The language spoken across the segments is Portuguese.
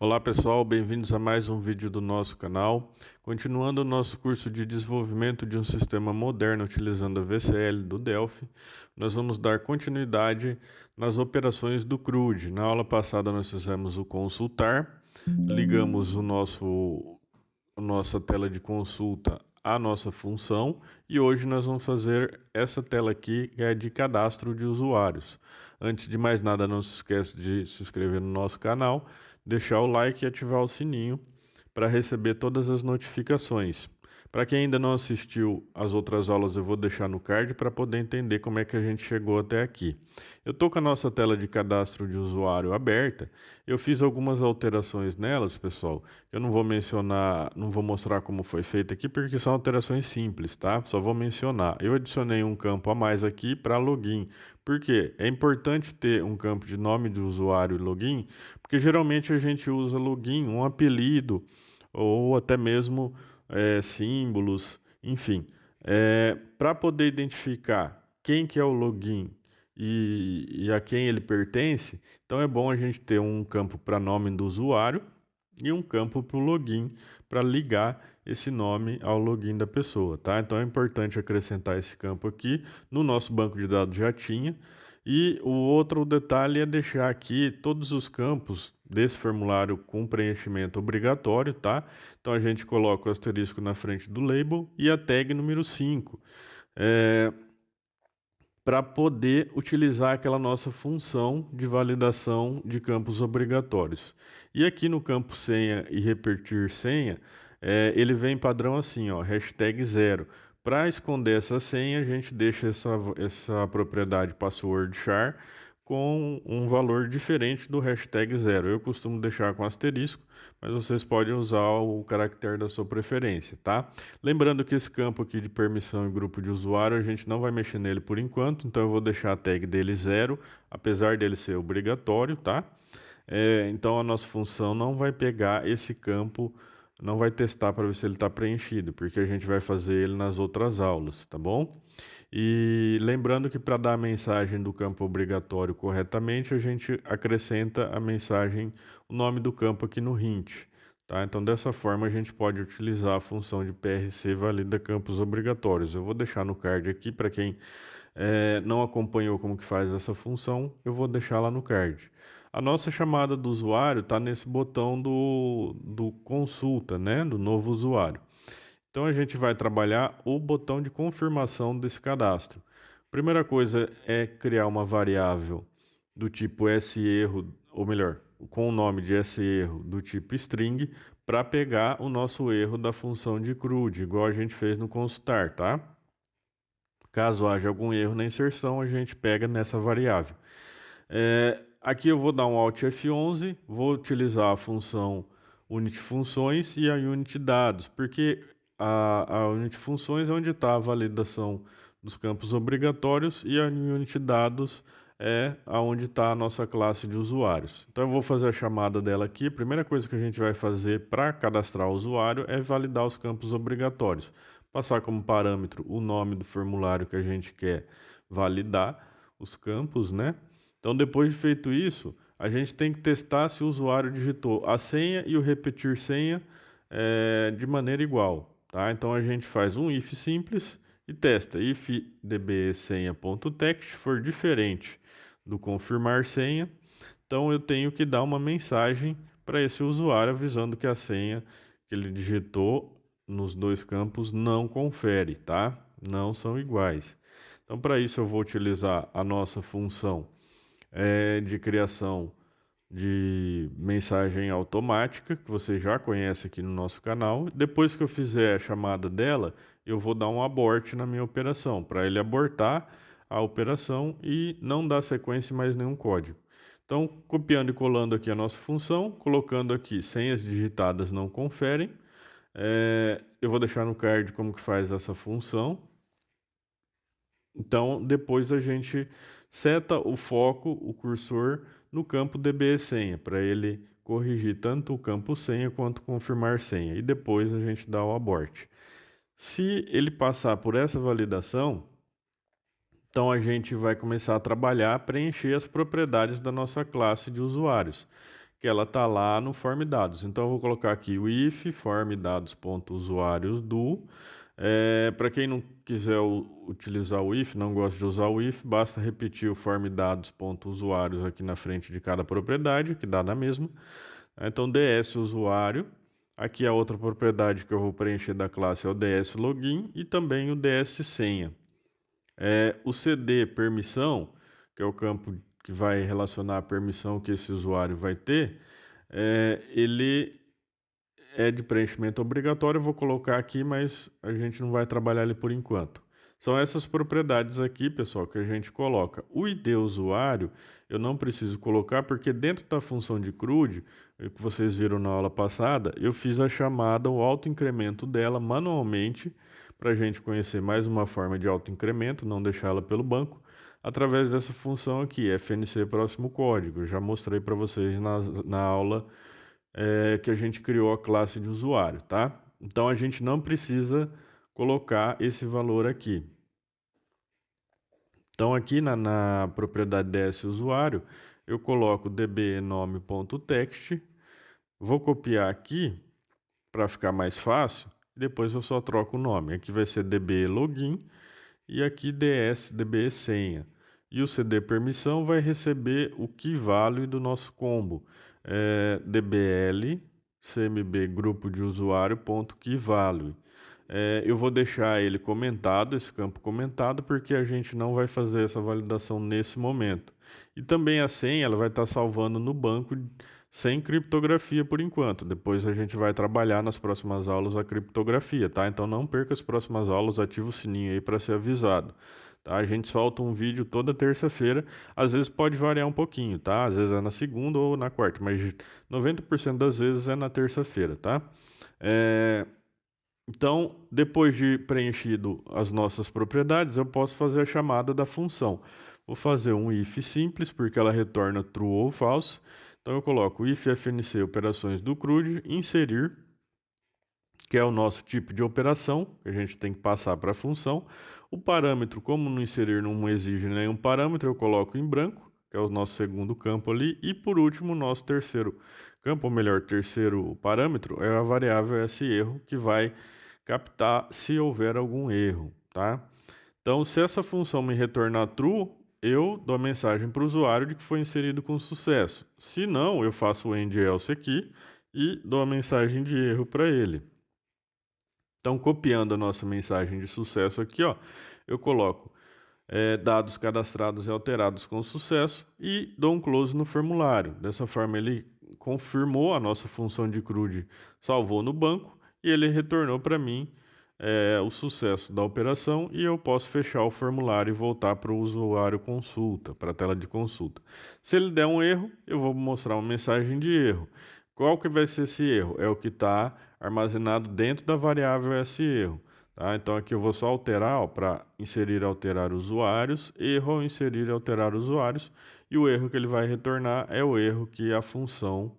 Olá pessoal, bem-vindos a mais um vídeo do nosso canal. Continuando o nosso curso de desenvolvimento de um sistema moderno utilizando a VCL do Delphi, nós vamos dar continuidade nas operações do CRUD. Na aula passada nós fizemos o consultar, ligamos a nossa tela de consulta à nossa função e hoje nós vamos fazer essa tela aqui que é de cadastro de usuários. Antes de mais nada, não se esqueça de se inscrever no nosso canal, deixar o like e ativar o sininho para receber todas as notificações. Para quem ainda não assistiu às outras aulas, eu vou deixar no card para poder entender como é que a gente chegou até aqui. Eu estou com a nossa tela de cadastro de usuário aberta. Eu fiz algumas alterações nelas, pessoal. Eu não vou mencionar, não vou mostrar como foi feito aqui, porque são alterações simples, tá? Só vou mencionar. Eu adicionei um campo a mais aqui para login. Por quê? É importante ter um campo de nome do usuário e login, porque geralmente a gente usa login, um apelido, ou até mesmo símbolos, enfim. Para poder identificar quem que é o login e a quem ele pertence, então é bom a gente ter um campo para nome do usuário e um campo para o login para ligar esse nome ao login da pessoa, tá? Então é importante acrescentar esse campo aqui. No nosso banco de dados já tinha. E o outro detalhe é deixar aqui todos os campos desse formulário com preenchimento obrigatório, tá? Então a gente coloca o asterisco na frente do label e a tag número 5. Para poder utilizar aquela nossa função de validação de campos obrigatórios. E aqui no campo senha e repetir senha, ele vem padrão assim, ó, hashtag 0. Para esconder essa senha, a gente deixa essa propriedade password char com um valor diferente do hashtag 0. Eu costumo deixar com asterisco, mas vocês podem usar o caractere da sua preferência, tá? Lembrando que esse campo aqui de permissão e grupo de usuário, a gente não vai mexer nele por enquanto, então eu vou deixar a tag dele 0, apesar dele ser obrigatório, tá? Então a nossa função não vai pegar esse campo, não vai testar para ver se ele está preenchido, porque a gente vai fazer ele nas outras aulas, tá bom? E lembrando que para dar a mensagem do campo obrigatório corretamente, a gente acrescenta a mensagem, o nome do campo aqui no hint. Tá? Então, dessa forma, a gente pode utilizar a função de PRC valida campos obrigatórios. Eu vou deixar no card aqui para quem não acompanhou como que faz essa função, eu vou deixar lá no card. A nossa chamada do usuário está nesse botão do consulta, né? Do novo usuário. Então, a gente vai trabalhar o botão de confirmação desse cadastro. Primeira coisa é criar uma variável do tipo serro, ou melhor, com o nome de serro do tipo string, para pegar o nosso erro da função de CRUD, igual a gente fez no consultar, tá? Caso haja algum erro na inserção, a gente pega nessa variável. Aqui eu vou dar um Alt F11, vou utilizar a função unit funções e a unit dados, porque a unit funções é onde está a validação dos campos obrigatórios e a unit dados é onde está a nossa classe de usuários. Então eu vou fazer a chamada dela aqui. A primeira coisa que a gente vai fazer para cadastrar o usuário é validar os campos obrigatórios. Passar como parâmetro o nome do formulário que a gente quer validar, os campos, né? Então, depois de feito isso, a gente tem que testar se o usuário digitou a senha e o repetir senha de maneira igual, tá? Então, a gente faz um if simples e testa if dbsenha.text for diferente do confirmar senha. Então, eu tenho que dar uma mensagem para esse usuário avisando que a senha que ele digitou nos dois campos não confere, tá? Não são iguais. Então, para isso, eu vou utilizar a nossa função de criação de mensagem automática, que você já conhece aqui no nosso canal. Depois que eu fizer a chamada dela, eu vou dar um abort na minha operação, para ele abortar a operação e não dar sequência em mais nenhum código. Então, copiando e colando aqui a nossa função, colocando aqui senhas digitadas não conferem. Eu vou deixar no card como que faz essa função. Então, depois a gente seta o foco, o cursor, no campo DB senha, para ele corrigir tanto o campo senha quanto confirmar senha. E depois a gente dá o abort. Se ele passar por essa validação, então a gente vai começar a trabalhar, preencher as propriedades da nossa classe de usuários, que ela está lá no form dados. Então eu vou colocar aqui o if form dados.usuários do. Para quem não quiser utilizar o if, não gosta de usar o if, basta repetir o form dados.usuários aqui na frente de cada propriedade, que dá na mesma. Então ds usuário. Aqui a outra propriedade que eu vou preencher da classe é o ds login e também o ds senha. O cd permissão, que é o campo que vai relacionar a permissão que esse usuário vai ter, ele é de preenchimento obrigatório. Eu vou colocar aqui, mas a gente não vai trabalhar ele por enquanto. São essas propriedades aqui, pessoal, que a gente coloca. O ID usuário eu não preciso colocar porque dentro da função de CRUD, que vocês viram na aula passada, eu fiz a chamada, o autoincremento dela manualmente, para a gente conhecer mais uma forma de autoincremento, não deixá-la pelo banco, através dessa função aqui, FNC próximo código. Eu já mostrei para vocês na aula que a gente criou a classe de usuário, tá? Então a gente não precisa colocar esse valor aqui. Então aqui na propriedade ds usuário, eu coloco dbnome.text, vou copiar aqui para ficar mais fácil, e depois eu só troco o nome. Aqui vai ser db login e aqui ds db senha. E o cd permissão vai receber o keyvalue do nosso combo, dbl cmb grupo de usuário ponto keyvalue. Eu vou deixar ele comentado, esse campo comentado, porque a gente não vai fazer essa validação nesse momento. E também a senha ela vai estar salvando no banco sem criptografia por enquanto. Depois a gente vai trabalhar nas próximas aulas a criptografia, tá? Então não perca as próximas aulas, ativa o sininho aí para ser avisado. Tá? A gente solta um vídeo toda terça-feira, às vezes pode variar um pouquinho, tá? Às vezes é na segunda ou na quarta, mas 90% das vezes é na terça-feira, tá? Então, depois de preenchido as nossas propriedades, eu posso fazer a chamada da função. Vou fazer um if simples, porque ela retorna true ou false. Então, eu coloco if fnc operações do CRUD, inserir, que é o nosso tipo de operação, que a gente tem que passar para a função. O parâmetro, como no inserir não exige nenhum parâmetro, eu coloco em branco, que é o nosso segundo campo ali. E por último, o nosso terceiro campo, ou melhor, terceiro parâmetro, é a variável serro, que vai captar se houver algum erro, tá? Então, se essa função me retornar true, eu dou a mensagem para o usuário de que foi inserido com sucesso. Se não, eu faço o end else aqui e dou a mensagem de erro para ele. Então, copiando a nossa mensagem de sucesso aqui, ó, eu coloco dados cadastrados e alterados com sucesso e dou um close no formulário. Dessa forma, ele confirmou a nossa função de CRUD, salvou no banco e ele retornou para mim o sucesso da operação e eu posso fechar o formulário e voltar para o usuário consulta, para a tela de consulta. Se ele der um erro, eu vou mostrar uma mensagem de erro. Qual que vai ser esse erro? É o que está armazenado dentro da variável serro. Tá? Então aqui eu vou só alterar para inserir e alterar usuários, erro ao inserir e alterar usuários, e o erro que ele vai retornar é o erro que a função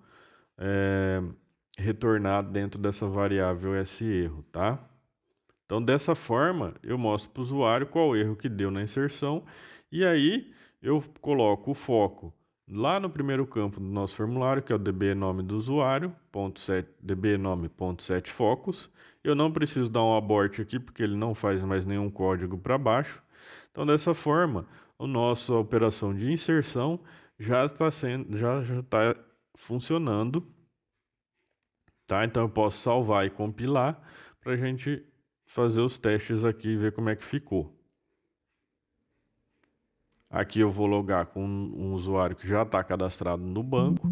retornar dentro dessa variável serro, tá? Então dessa forma eu mostro para o usuário qual o erro que deu na inserção, e aí eu coloco o foco lá no primeiro campo do nosso formulário, que é o dbNome do usuário, dbNome.setFocus. Eu não preciso dar um abort aqui, porque ele não faz mais nenhum código para baixo. Então, dessa forma, a nossa operação de inserção já está funcionando. Tá? Então, eu posso salvar e compilar para a gente fazer os testes aqui e ver como é que ficou. Aqui eu vou logar com um usuário que já está cadastrado no banco.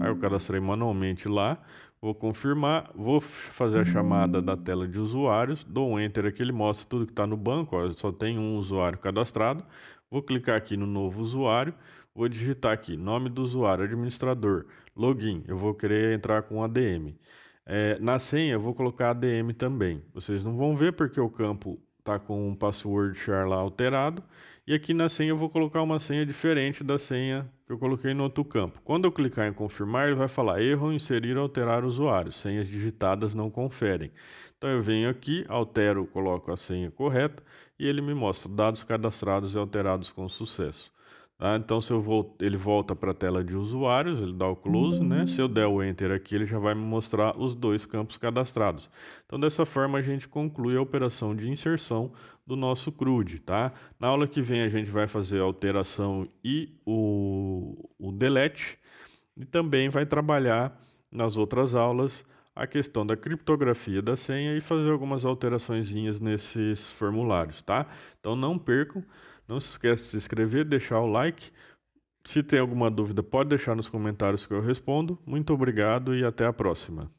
Aí eu cadastrei manualmente lá. Vou confirmar, vou fazer a chamada da tela de usuários. Dou um Enter aqui, ele mostra tudo que está no banco. Ó, só tem um usuário cadastrado. Vou clicar aqui no novo usuário. Vou digitar aqui, nome do usuário, administrador, login. Eu vou querer entrar com ADM. Na senha eu vou colocar ADM também. Vocês não vão ver porque o campo tá com o password char lá alterado, e aqui na senha eu vou colocar uma senha diferente da senha que eu coloquei no outro campo. Quando eu clicar em confirmar, ele vai falar erro, inserir ou alterar usuário, senhas digitadas não conferem. Então eu venho aqui, altero, coloco a senha correta e ele me mostra dados cadastrados e alterados com sucesso. Tá? Então, ele volta para a tela de usuários, ele dá o close, né? Se eu der o enter aqui, ele já vai me mostrar os dois campos cadastrados. Então, dessa forma, a gente conclui a operação de inserção do nosso CRUD, tá? Na aula que vem, a gente vai fazer a alteração e o delete, e também vai trabalhar nas outras aulas a questão da criptografia da senha e fazer algumas alteraçõezinhas nesses formulários, tá? Então não percam, não se esqueça de se inscrever, deixar o like. Se tem alguma dúvida, pode deixar nos comentários que eu respondo. Muito obrigado e até a próxima.